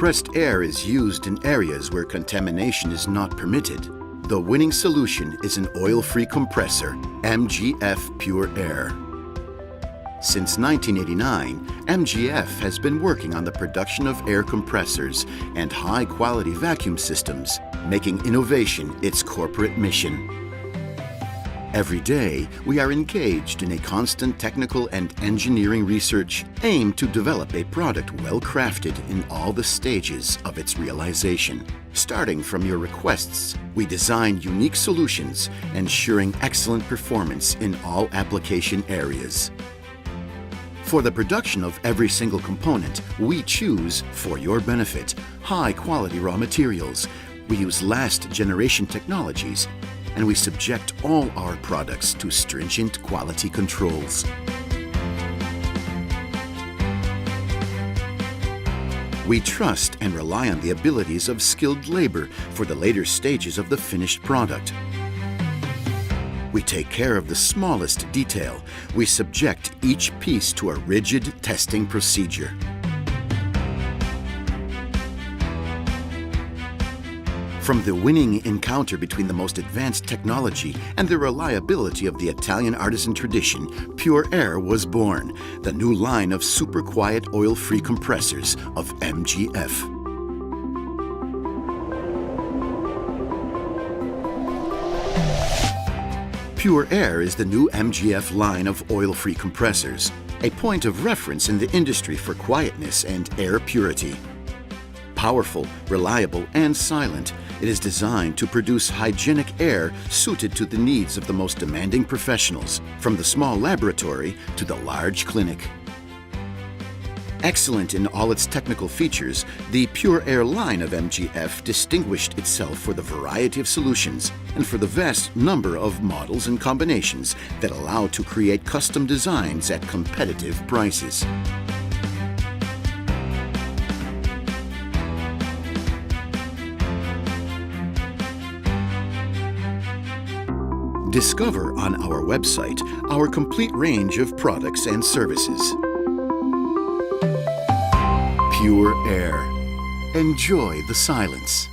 Compressed air is used in areas where contamination is not permitted. The winning solution is an oil-free compressor, MGF Pure Air. Since 1989, MGF has been working on the production of air compressors and high-quality vacuum systems, making innovation its corporate mission. Every day, we are engaged in a constant technical and engineering research aimed to develop a product well-crafted in all the stages of its realization. Starting from your requests, we design unique solutions, ensuring excellent performance in all application areas. For the production of every single component, we choose, for your benefit, high-quality raw materials. We use last-generation technologies, and we subject all our products to stringent quality controls. We trust and rely on the abilities of skilled labor for the later stages of the finished product. We take care of the smallest detail. We subject each piece to a rigid testing procedure. From the winning encounter between the most advanced technology and the reliability of the Italian artisan tradition, Pure Air was born, the new line of super quiet oil-free compressors of MGF. Pure Air is the new MGF line of oil-free compressors, a point of reference in the industry for quietness and air purity. Powerful, reliable, and silent, it is designed to produce hygienic air suited to the needs of the most demanding professionals, from the small laboratory to the large clinic. Excellent in all its technical features, the Pure Air line of MGF distinguished itself for the variety of solutions and for the vast number of models and combinations that allow to create custom designs at competitive prices. Discover on our website our complete range of products and services. Pure Air. Enjoy the silence.